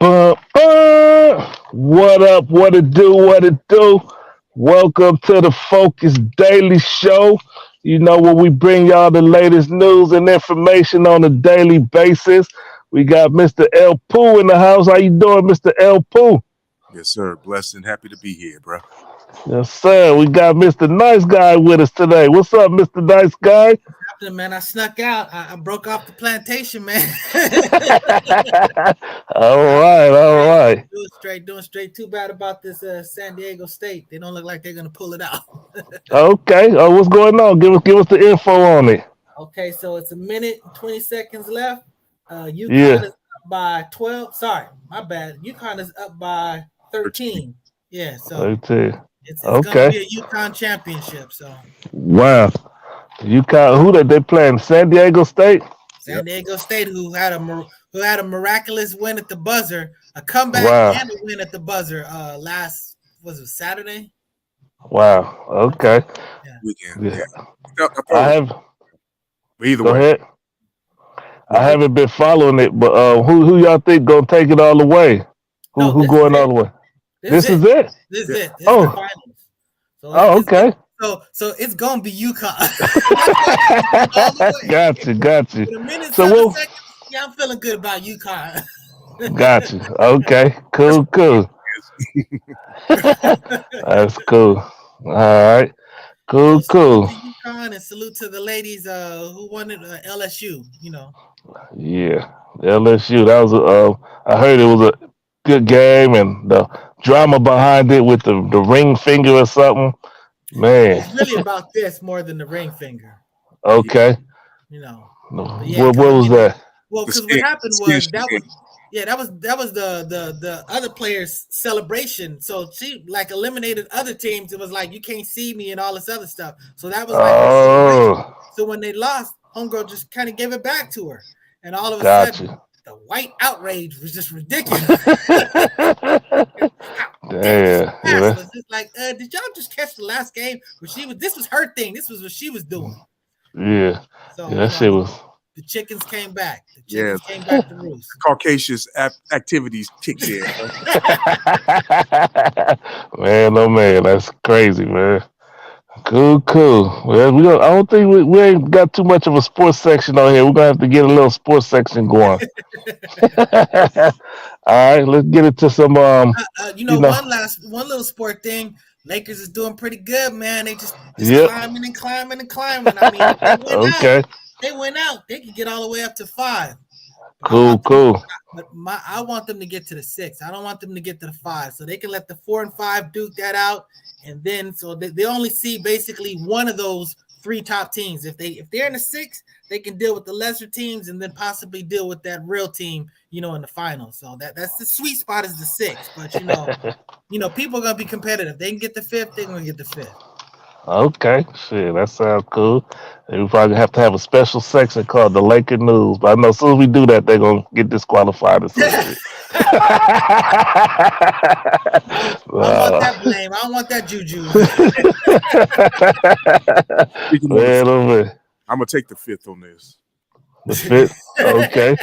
What up? What it do? What it do? Welcome to the Focus Daily Show. You know where we bring y'all the latest news and information on a daily basis. We got Mr. El Pooh in the house. How you doing, Mr. El Pooh? Yes, sir. Blessed and happy to be here, bro. Yes, sir. We got Mr. Nice Guy with us today. What's up, Mr. Nice Guy? Happening, man. I snuck out. I broke off the plantation, man. all right. Doing straight. Too bad about this San Diego State. They don't look like they're gonna pull it out. Okay. What's going on? Give us the info on it. Okay, so it's a minute and 20 seconds left. UConn Yeah. is up by 12. Sorry, my bad. UConn is up by 13. Yeah, so 13. it's gonna Okay. be a UConn championship. So Wow. UConn, who that they playing? San Diego State? San Diego State, who had a miraculous win at the buzzer, a comeback Wow. and a win at the buzzer. Last was it Saturday? Wow. Okay. Yeah. Weekend. Yeah. Yeah. I have But either go way, ahead. I haven't been following it, but who y'all think gonna take it all the way? No, Who this going is all it. the way? This This is it? This is it. This is Oh. the finals. So Oh, okay. So it's gonna be UConn. All the way. Got you. With a minute, So 7 we'll seconds. Yeah, I'm feeling good about UConn. got you. Okay. Cool. That's cool. All right. So salute Cool. to UConn and salute to the ladies who won it LSU. You know. Yeah, LSU. That was I heard it was a good game, and the drama behind it with the ring finger or something. Man, It's really about this more than the ring finger. okay. You know. But yeah, What was that? Well, the because skin- what happened skin was she that did. was the other players' celebration. So she like eliminated other teams. It was like you can't see me and all this other stuff. So that was like her celebration. Oh, So when they lost, homegirl just kind of gave it back to her, and all of a got sudden you. the white outrage was just ridiculous. Damn. Yeah. Was just like, did y'all just catch the last game where she was? This was her thing. This was what she was doing. Yeah. So That shit was. the chickens came back. The Yeah. chickens came back to roost. Caucasus activities kicked in. Man, oh man, that's crazy, man. Cool. Well, I don't think we ain't got too much of a sports section on here. We're gonna have to get a little sports section going. All right, let's get into some You know, one little sport thing. Lakers is doing pretty good, man. They just Yep. climbing and climbing and climbing. I mean, Okay. They went out. They could get all the way up to 5. Cool. But I want them to get to the 6. I don't want them to get to the 5. So they can let the 4 and 5 duke that out, and then so they only see basically one of those 3 top teams. If they're in the 6, they can deal with the lesser teams and then possibly deal with that real team, you know, in the finals. So that's the sweet spot is the 6. But people are gonna be competitive. They can get the 5th, they're gonna get the 5th. Okay, shit, that sounds cool. And we probably have to have a special section called the Laker News. But I know as soon as we do that, they're gonna get disqualified or something. I don't want that blame. I don't want that juju. Speaking of Man, oh man. I'm gonna take the 5th on this. The 5th? Okay.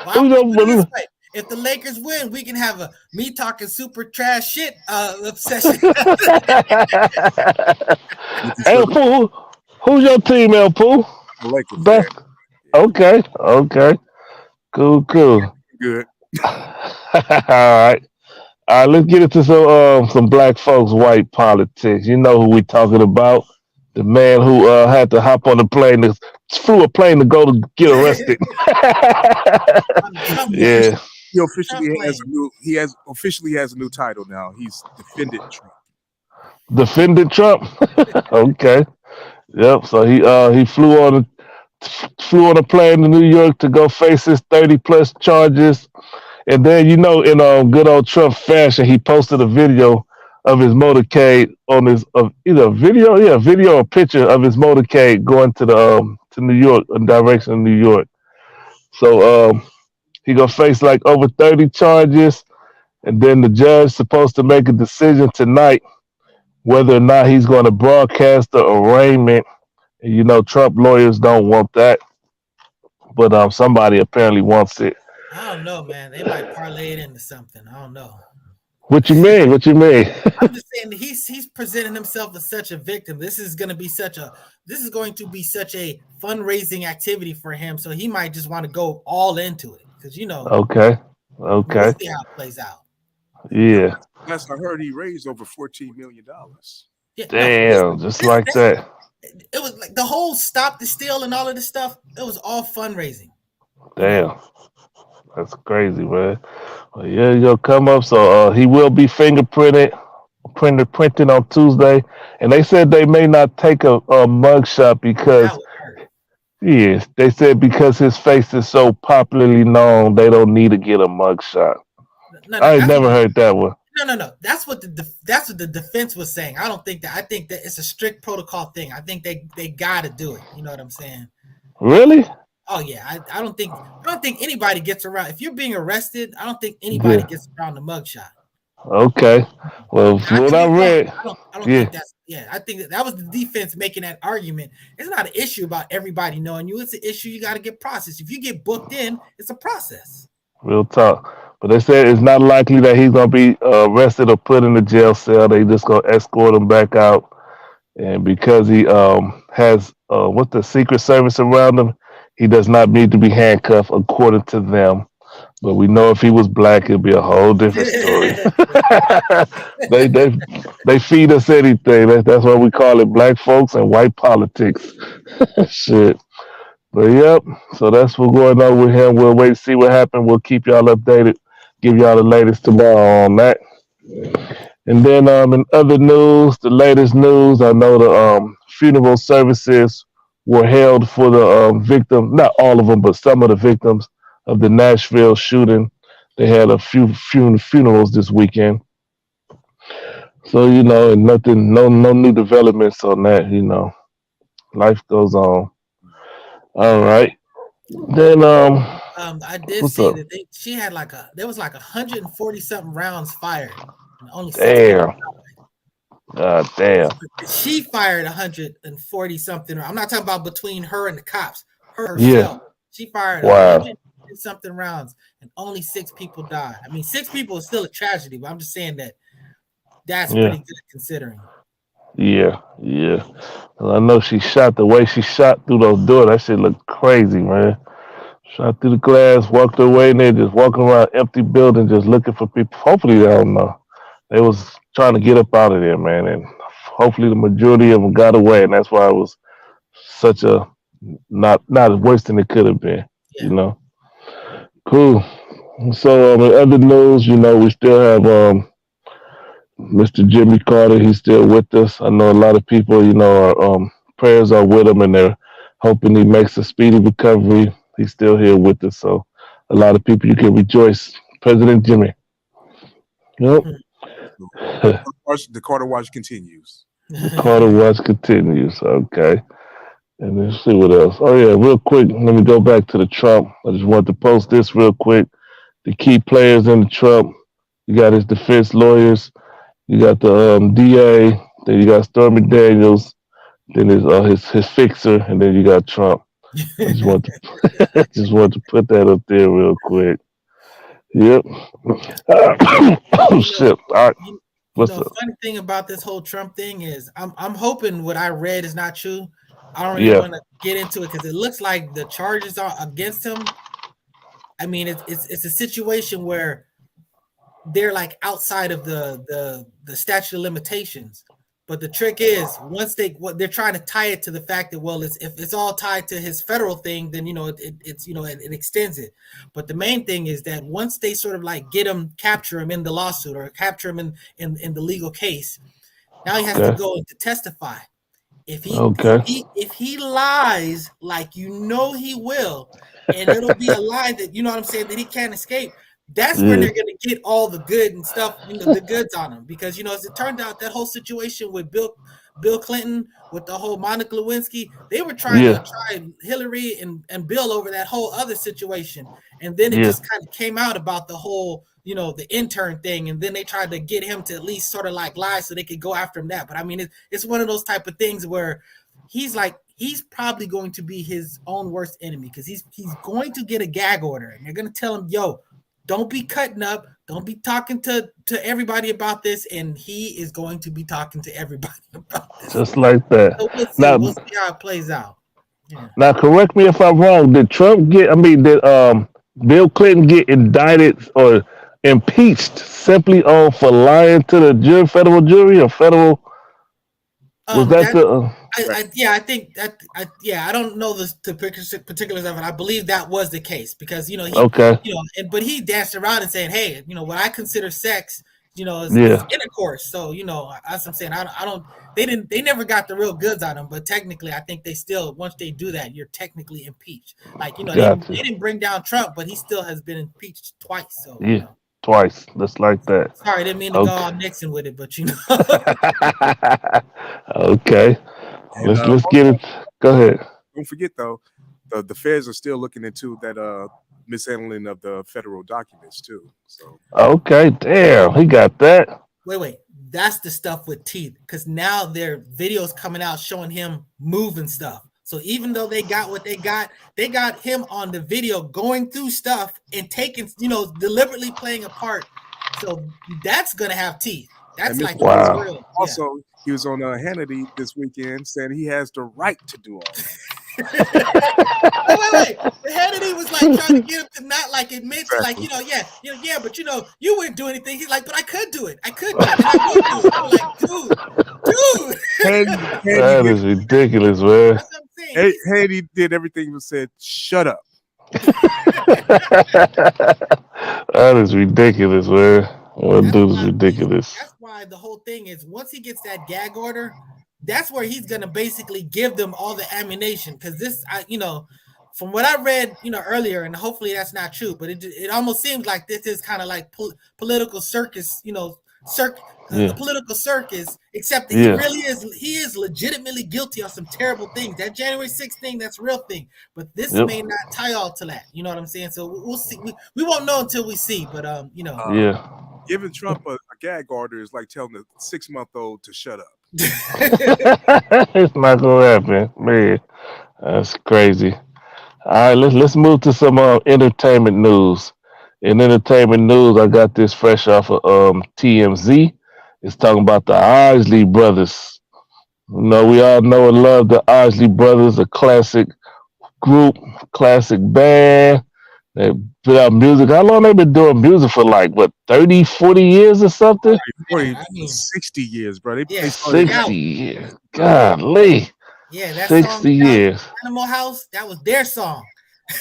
Well, I'm gonna put it this way. If the Lakers win, we can have a me talking super trash shit obsession. El Pooh, who's your team, El Pooh? The Lakers, man. Okay. Cool. Good. All right, let's get into some black folks, white politics. You know who we talking about? The man who had to hop on the plane, flew a plane to go to get arrested. Yeah. He officially has a new title now. He's defended Trump. Defendant Trump. Okay. Yep. So he flew on a plane to New York to go face his 30+ charges. And then, in good old Trump fashion, he posted a video of his motorcade on his either video or picture of his motorcade going to New York, in direction of New York. So he gonna face like over 30 charges, and then the judge supposed to make a decision tonight whether or not he's going to broadcast the arraignment. And, Trump lawyers don't want that, but somebody apparently wants it. I don't know, man. They might parlay it into something. I don't know. What you mean? What you mean? I'm just saying that he's presenting himself as such a victim. This is going to be such a fundraising activity for him. So he might just want to go all into it because Okay. we'll Okay. see how it plays out. Yeah. Last I heard, he raised over $14 million. Yeah, no, Damn. Just like that. it was like the whole stop the steal and all of this stuff. It was all fundraising. Damn. That's crazy, man. Well, yeah, you'll come up. So he will be printed on Tuesday, and they said they may not take a mug shot That because would hurt. yes, they said because his face is so popularly known, they don't need to get a mug shot. No, I ain't that's never heard that one. no. That's what the defense was saying. I don't think that. I think that it's a strict protocol thing. I think they got to do it. You know what I'm saying? Really? Oh yeah. I don't think anybody gets around. If you're being arrested, I don't think anybody Yeah. gets around the mugshot. Okay. Well, I what could I be wrong. read, I don't yeah, think that's I think that was the defense making that argument. It's not an issue about everybody knowing you. It's an issue you got to get processed. If you get booked in, it's a process. real talk. But they said it's not likely that he's gonna be arrested or put in the jail cell. They just gonna escort him back out. And because he has what the Secret Service around him, he does not need to be handcuffed according to them. But we know if he was black, it'd be a whole different story. they they they feed us anything. That's why we call it black folks and white politics. Shit. But yep. So that's what's going on with him. We'll wait to see what happens. We'll keep y'all updated. Give y'all the latest tomorrow on that. And then in other news, the latest news, I know the funeral services were held for the victim, not all of them, but some of the victims of the Nashville shooting. They had a few funerals this weekend. So, and nothing, no new developments on that, Life goes on. All right. Then I did what's see up? that she had there was like 140 something rounds fired, and only 6 people. Damn. God damn. She fired 140 something. I'm not talking about between her and the cops. Her Yeah. herself. She fired Wow. 100 something rounds, and only 6 people died. I mean, 6 people is still a tragedy, but I'm just saying that's Yeah. pretty good considering. Yeah. Yeah. I know she shot the way she shot through those doors. That shit looked crazy, man. Shot through the glass, walked away, and then just walking around empty building, just looking for people. Hopefully, they don't know. They was trying to get up out of there, man, and hopefully the majority of them got away, and that's why it was such a not worse than it could have been. Yeah. Cool. So in other news, we still have Mr. Jimmy Carter. He's still with us. I know a lot of people, are prayers are with him, and they're hoping he makes a speedy recovery. He's still here with us, so a lot of people you can rejoice. President Jimmy. Yep. The Carter Watch continues. The Carter Watch continues. Okay. And let's see what else. Oh yeah, real quick. Let me go back to the Trump. I just want to post this real quick. The key players in the Trump. You got his defense lawyers. You got the DA. Then you got Stormy Daniels. Then his fixer, and then you got Trump. I just want to just want to put that up there real quick. Yep. Oh shit! All right. What's up? Funny thing about this whole Trump thing is I'm hoping what I read is not true. I don't really Yeah. want to get into it because it looks like the charges are against him. I mean, it's a situation where they're like outside of the statute of limitations. But the trick is they're trying to tie it to the fact that if it's all tied to his federal thing, then it extends it. But the main thing is that once they sort of like capture him in the lawsuit or capture him in the legal case, now he has to go to testify. If he lies like he will, and it'll be a lie that that he can't escape. That's when they're gonna get all the good and stuff, the goods on him. Because as it turned out, that whole situation with Bill Clinton with the whole Monica Lewinsky, they were trying to try Hillary and Bill over that whole other situation, and then it just kind of came out about the whole the intern thing, and then they tried to get him to at least sort of like lie so they could go after him that. But I mean, it's one of those type of things where he's like he's probably going to be his own worst enemy because he's going to get a gag order, and they're going to tell him, "Yo, don't be cutting up, don't be talking to everybody about this," and he is going to be talking to everybody about this. Just like that. So we'll see. Now, We'll see how it plays out. Yeah. now, correct me if I'm wrong. Did Trump get? I mean, did Bill Clinton get indicted or impeached simply on for lying to the jury, federal jury, or federal? Was that That the? I think that I don't know the particulars of it. I believe that was the case because he Okay. but he danced around and saying, hey, what I consider sex, is Yeah. intercourse. So as I'm saying, I don't. They never got the real goods on him, but technically, I think they still, once they do that, you're technically impeached. Like they Gotcha. didn't bring down Trump, but he still has been impeached twice. So Yeah. Twice. Just like that. sorry, didn't mean to go on Nixon with it, but Okay. And Let's get it. Go ahead. don't forget though, the feds are still looking into that mishandling of the federal documents too. So Okay. Damn. He got that. wait. That's the stuff with teeth, because now there are videos coming out showing him moving stuff. So even though they got what they got him on the video going through stuff and taking, deliberately playing a part. So that's gonna have teeth. That's like wow. real. also, he was on Hannity this weekend saying he has the right to do all that. Wait. Hannity was like trying to get him to not like admit to like, but you wouldn't do anything. He's like, but I could do it. I could do it. And I would do it. I'm like, dude. That is ridiculous, man. That's what I'm saying. Hannity did everything and said, shut up. That is ridiculous, man. That dude is ridiculous. That's why the whole thing is once he gets that gag order, that's where he's gonna basically give them all the ammunition. Because this, from what I read, earlier, and hopefully that's not true, but it almost seems like this is kind of like political circus, a political circus. Except that he is legitimately guilty of some terrible things. That January 6th thing, that's a real thing. But this may not tie all to that. You know what I'm saying? So we'll see. We won't know until we see. But giving Trump a gag order is like telling a 6-month-old to shut up. It's not gonna happen, man. That's crazy. All right, let's move to some entertainment news. In entertainment news, I got this fresh off of TMZ. It's talking about the Isley brothers. We all know and love the Isley brothers, a classic group, classic band. They put out music. How long they been doing music for? Like what, 30, 40 years or something? 60 years, bro. They 60 years. Golly. Yeah, that 60 song, years. Animal House, that was their song.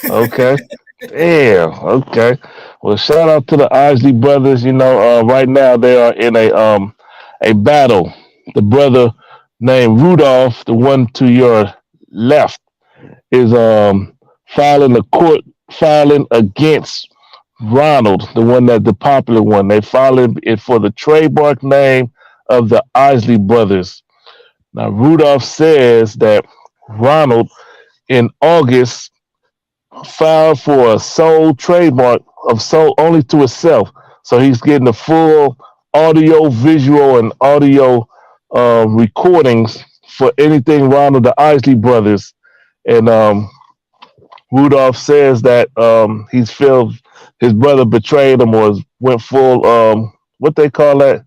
Okay. Damn. Okay. Well, shout out to the Isley brothers. Right now they are in a battle. The brother named Rudolph, the one to your left, is filing against Ronald, the one the popular one. They filed it for the trademark name of the Isley brothers. Now Rudolph says that Ronald in August filed for a sole trademark of sole only to itself. So he's getting the full audio, visual, and audio recordings for anything Ronald the Isley brothers. And Rudolph says that he's felt his brother betrayed him or went full what they call that?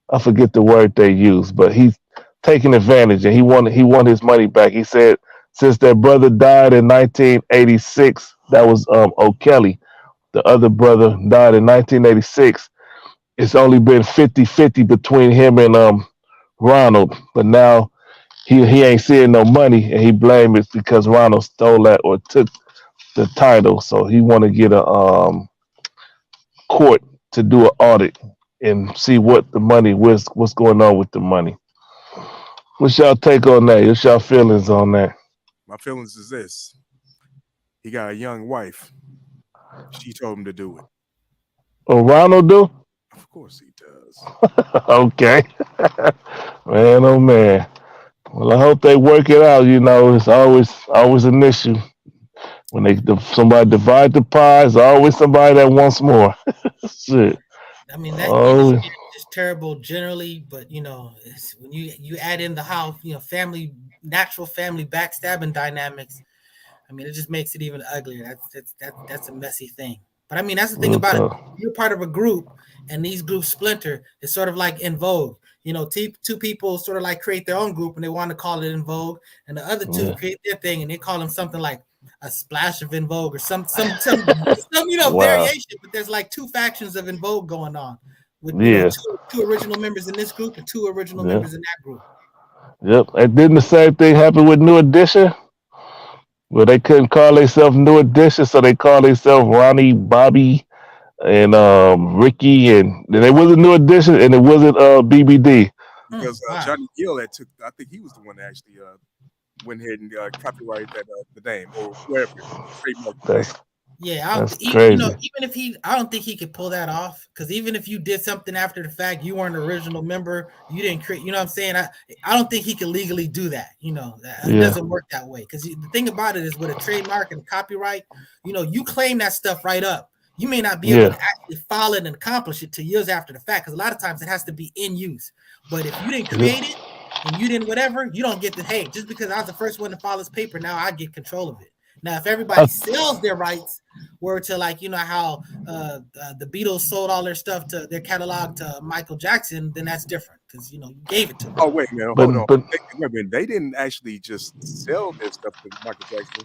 I forget the word they use, but he's taking advantage and he won his money back. He said since their brother died in 1986, that was O'Kelly. The other brother died in 1986. It's only been 50-50 between him and Ronald, but now he ain't seeing no money, and he blamed it because Ronald stole that or took the title. So he want to get a court to do an audit and see what the money was, what's going on with the money. What's y'all take on that? What's y'all feelings on that? My feelings is this: he got a young wife. She told him to do it. Oh, Ronald do? Of course he does. Okay, man. Oh man. Well, I hope they work it out. It's always an issue when somebody divide the pie. There's always somebody that wants more. Shit. I mean, just terrible generally, but when you add in the how natural family backstabbing dynamics, I mean, it just makes it even uglier. That's a messy thing. But I mean, that's the thing about it. Okay. You're part of a group, and these groups splinter. It's sort of like In Vogue. Two people sort of like create their own group, and they want to call it In Vogue, and the other two Yeah. create their thing, and they call them something like a splash of In Vogue or some Wow. variation. But there's like two factions of In Vogue going on with Yeah. two original members in this group and two original Yeah. members in that group. Yep. And didn't the same thing happen with New Edition? Where they couldn't call themselves New Edition, so they called themselves Ronnie, Bobby, and Ricky, and then it wasn't New Edition, and it wasn't BBD. Because Wow. Johnny Gill I think he was the one that actually went ahead and copyrighted the name or whatever. Trademark the name. That's Yeah, I don't That's even crazy. if I don't think he could pull that off, because even if you did something after the fact, you weren't an original member, you didn't create. You know what I'm saying? I don't think he can legally do that. It Yeah. doesn't work that way. Because the thing about it is, with a trademark and copyright, you claim that stuff right up. You may not be able Yeah. to actually file it and accomplish it till years after the fact, because a lot of times it has to be in use. But if you didn't create it and you didn't whatever, you don't get the hey. Just because I was the first one to file this paper, now I get control of it. Now, if everybody sells their rights, were to how the Beatles sold all their stuff to their catalog to Michael Jackson, then that's different, because you gave it to them. Oh wait a minute, But- hold on. but- Wait a minute. They didn't actually just sell their stuff to Michael Jackson.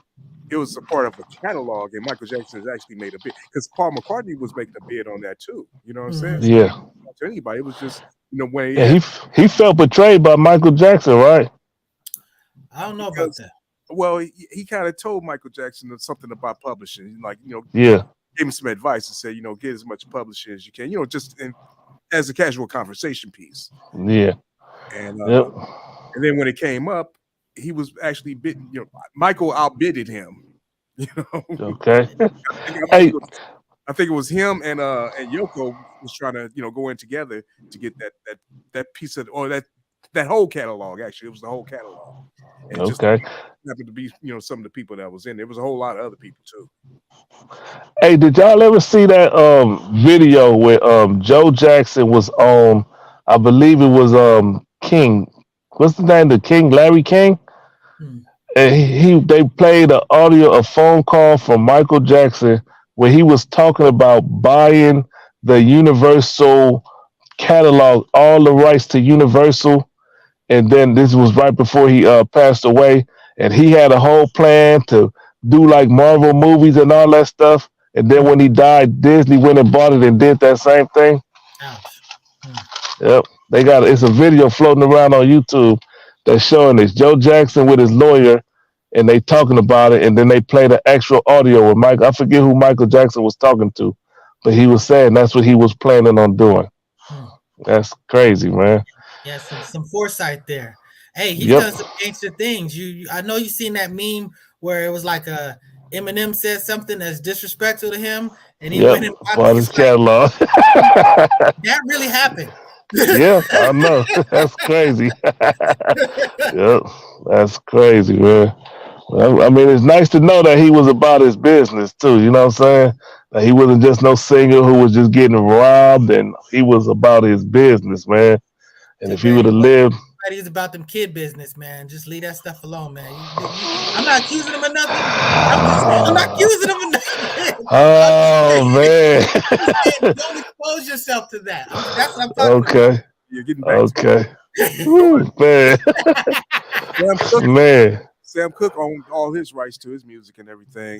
It was a part of a catalog, and Michael Jackson has actually made a bid, because Paul McCartney was making a bid on that too. You know what I'm saying? Yeah. Not to anybody, it was just when Yeah, he felt betrayed by Michael Jackson, right? I don't know about that. well, he kind of told Michael Jackson something about publishing, like Yeah. gave him some advice and said, get as much publishing as you can, just as a casual conversation piece. Yeah. And Yep. and then when it came up, he was actually bitten. Michael outbidded him. Okay. I think it was him and Yoko was trying to go in together to get that piece of, or that whole catalog. Actually, it was the whole catalog. And it just Okay. happened to be some of the people that was in there. There was a whole lot of other people too. Hey, did y'all ever see that video where Joe Jackson was on? I believe it was King. What's the name? The King, Larry King. Hmm. And they played a phone call from Michael Jackson where he was talking about buying the Universal catalog, all the rights to Universal. And then this was right before he passed away, and he had a whole plan to do like Marvel movies and all that stuff. And then when he died, Disney went and bought it and did that same thing. Ouch. Yep, it's a video floating around on YouTube that's showing this Joe Jackson with his lawyer, and they talking about it, and then they play the actual audio with Mike. I forget who Michael Jackson was talking to, but he was saying that's what he was planning on doing. That's crazy, man. Yeah, some foresight there. Hey, he's Yep. done some gangster things. I know you seen that meme where it was like Eminem said something that's disrespectful to him, and he went and bought his catalog. That really happened. Yeah, I know. That's crazy. Yep, that's crazy, man. Well, I mean, it's nice to know that he was about his business too. You know what I'm saying? That he wasn't just no singer who was just getting robbed, and he was about his business, man. And if he would have lived, He's about them kid business, man. Just leave that stuff alone, man. I'm not accusing him of nothing. I'm not accusing him of nothing. oh man. Don't expose yourself to that. That's what I'm talking about. Okay. You're getting back Okay. Woo, man. Sam Cooke, Man. Sam Cooke owned all his rights to his music and everything.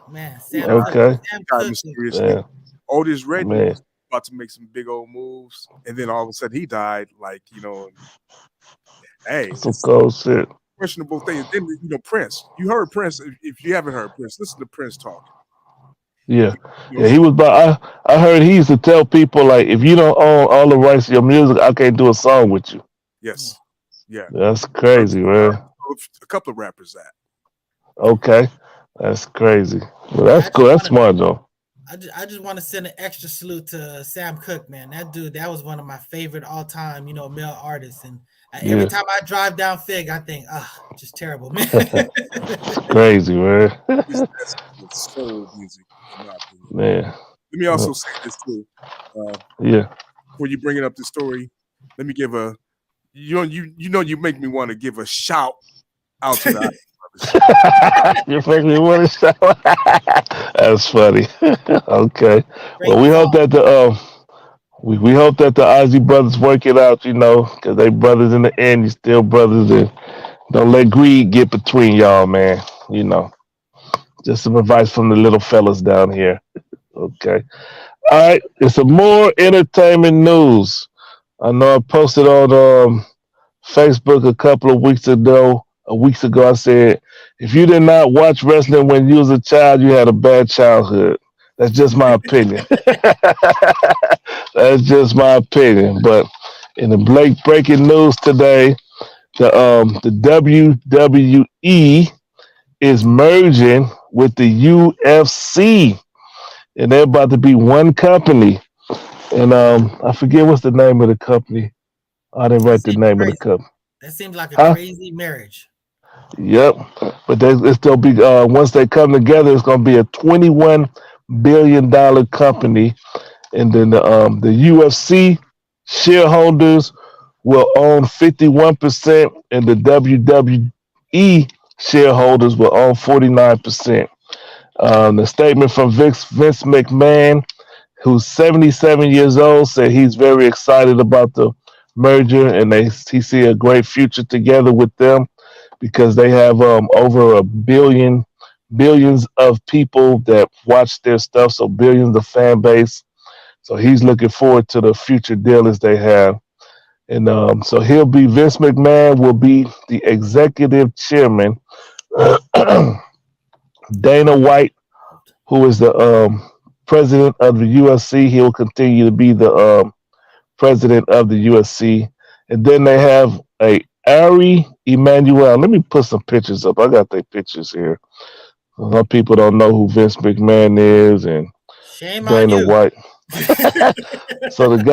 Man, Sam Okay. Cooke, Sam God, Cooke. mysteriously. Yeah. Otis Redding Man. was about to make some big old moves, and then all of a sudden he died. Like, hey, Some cold shit. questionable things. Then Prince. You heard Prince. If you haven't heard Prince, listen to Prince talk. Yeah. Yeah, he was about I heard he used to tell people, like, if you don't own all the rights to your music, I can't do a song with you. Yes. Yeah. That's crazy, man. A couple of rappers that. Okay. That's crazy. Well, that's cool. That's smart though. I just want to send an extra salute to Sam Cooke, man. That dude, that was one of my favorite all-time, male artists. And every time I drive down Fig, I think, just terrible, man. It's crazy, man. It's soul music, in my opinion. Man. Let me also say this too. Yeah. before you bring it up the story, let me give a you make me want to give a shout out to the You make me want to shout. That's funny. Okay. Great Well, we hope call. that the we hope that the Ozzy brothers work it out, because they brothers in the end. You still brothers, and don't let greed get between y'all, man. You know, just some advice from the little fellas down here. Okay. All right. It's some more entertainment news. I know I posted on Facebook a couple of weeks ago. I said, if you did not watch wrestling when you was a child, you had a bad childhood. That's just my opinion. That's just my opinion. But in the breaking news today, the WWE is merging with the UFC, and they're about to be one company. And I forget what's the name of the company. I didn't That write the seems name of the crazy. company. That seems like a Huh? crazy marriage. Yep. But it's gonna be once they come together, it's gonna be a $21 billion company, and then the UFC shareholders will own 51%, and the WWE shareholders will own 49%. The statement from Vince McMahon, who's 77 years old, said he's very excited about the merger, and he see a great future together with them because they have over billions of people that watch their stuff, so billions of fan base. So he's looking forward to the future dealings they have. And so Vince McMahon will be the executive chairman. Dana White, who is the president of the UFC, he will continue to be the president of the UFC. And then they have a Ari Emanuel. Let me put some pictures up. I got their pictures here. Some people don't know who Vince McMahon is and Shame on Dana you. White. So the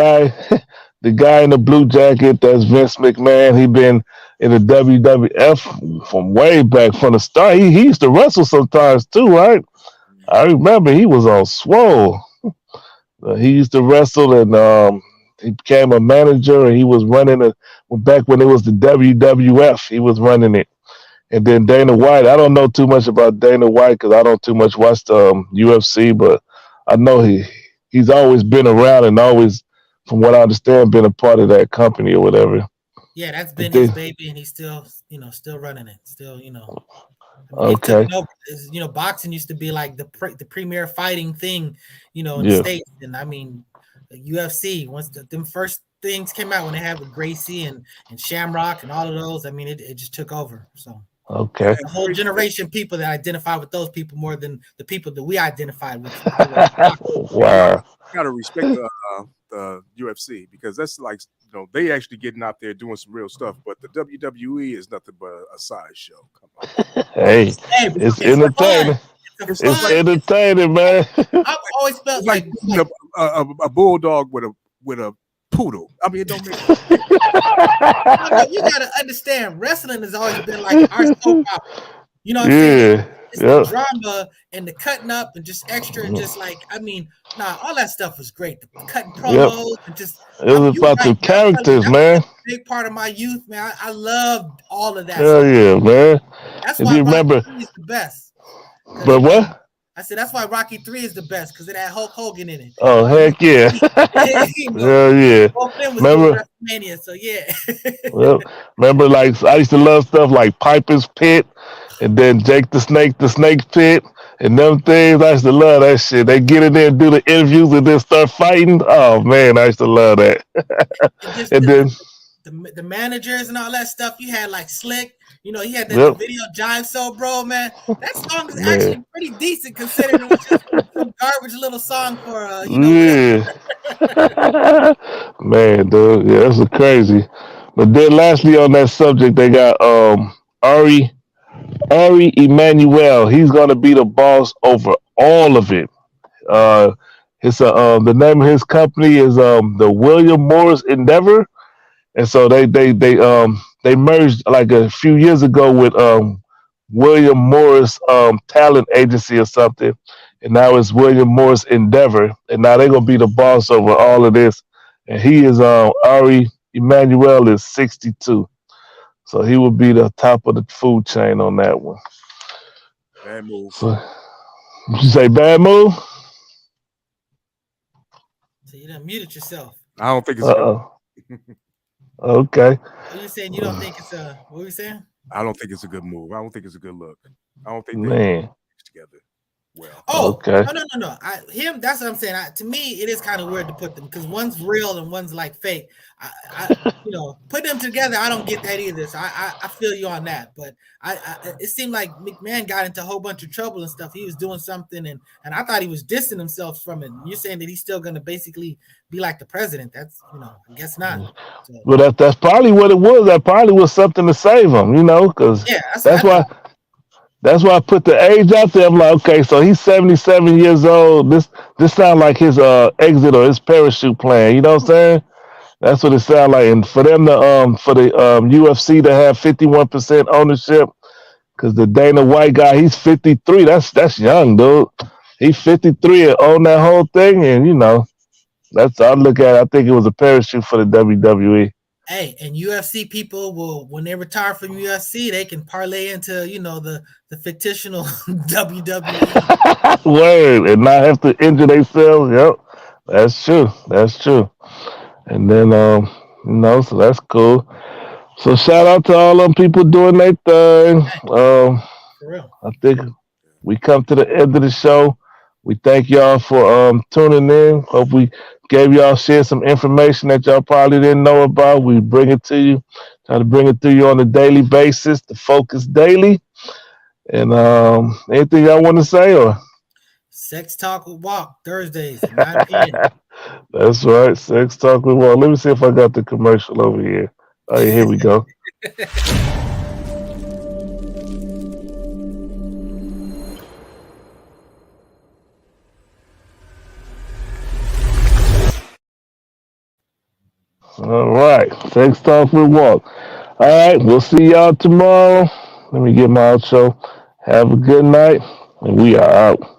guy in the blue jacket, that's Vince McMahon. He been in the WWF from way back from the start. He used to wrestle sometimes too, right? I remember he was on Swole. He used to wrestle, and he became a manager, and he was running it back when it was the WWF. He was running it. And then Dana White, I don't know too much about Dana White because I don't too much watch the UFC, but I know he's always been around and always, from what I understand, been a part of that company or whatever. Yeah, that's But been his then, baby, and he's still, still running it. Still, he's okay, taken over. Boxing used to be like the premier fighting thing, in the yeah, States. And I mean, the UFC, once them first things came out when they had with Gracie and Shamrock and all of those, I mean, it just took over. So okay. a whole generation of people that identify with those people more than the people that we identified with. Wow. gotta respect the UFC because that's like they actually getting out there doing some real stuff. But the WWE is nothing but a sideshow. Come on, Hey, Hey, it's it's fun. entertaining. It's It's fun. entertaining, man. I've always felt it's like like a bulldog with a poodle. I mean, it don't make. you gotta understand, wrestling has always been like our soap opera. You know what I'm saying? Yeah, It's yeah. the drama and the cutting up and just extra and just like all that stuff was great. The cutting Yep. promos and just It was you're about the right, man. I'm telling you, characters, that man. was a big part of my youth, man. I loved all of that Hell stuff. yeah, man. That's If why you Rocky remember, 3 is the best. but what? I said that's why Rocky 3 is the best because it had Hulk Hogan in it. Oh, heck yeah. Hell yeah. Both of them was doing Remember, WrestleMania, so yeah. well, remember, like, I used to love stuff like Piper's Pit and then Jake the Snake Pit and them things. I used to love that shit. They get in there and do the interviews and then start fighting. Oh, man, I used to love that. And just And then, the managers and all that stuff. You had like Slick, he had the yep, video Jive So Bro, man. That song is man. actually pretty decent considering it was just some garbage little song for Yeah. Man, dude, yeah, that's crazy. But then lastly on that subject, they got Ari Ari Emanuel. He's gonna be the boss over all of it. Uh the name of his company is the William Morris Endeavor. And so they merged like a few years ago with William Morris Talent Agency or something, and now it's William Morris Endeavor, and now they're gonna be the boss over all of this, and he is Ari Emanuel is 62. So he would be the top of the food chain on that one. Bad move. So you say bad move? So you done muted yourself. I don't think it's Uh-oh. Okay. What you saying? You don't think it's a? What were you saying? I don't think it's a good move. I don't think it's a good look. I don't think Man. they together well. Oh, Okay. no. Him. That's what I'm saying. To me, it is kind of weird to put them because one's real and one's like fake. Put them together. I don't get that either. So I feel you on that. But it seemed like McMahon got into a whole bunch of trouble and stuff. He was doing something, and I thought he was distancing himself from it. You're saying that he's still going to basically be like the president. That's I guess not. So, Well, that's probably what it was. That probably was something to save him, because that's why. That's why I put the age out there. I'm like, okay, so he's 77 years old. This sounds like his exit or his parachute plan. You know what I'm saying? That's what it sounds like. And for them to for the UFC to have 51% ownership, because the Dana White guy, he's 53. That's young, dude. He's 53 and own that whole thing, and that's I look at it. I think it was a parachute for the WWE. Hey, and UFC people will, when they retire from UFC, they can parlay into the fictional WWE. Word, and not have to injure themselves. Yep, that's true. That's true. And then so that's cool. So shout out to all them people doing their thing. For real. I think we come to the end of the show. We thank y'all for tuning in. Hope we gave y'all share some information that y'all probably didn't know about. We bring it to you. Try to bring it to you on a daily basis. The Focus Daily. And anything y'all want to say or? Sex Talk with Walk Thursdays at 9 p.m. That's right. Sex Talk with Walk. Let me see if I got the commercial over here. Oh, yeah, here we go. All right. Sex Talk with Walk. All right. We'll see y'all tomorrow. Let me get my outro. Have a good night. And we are out.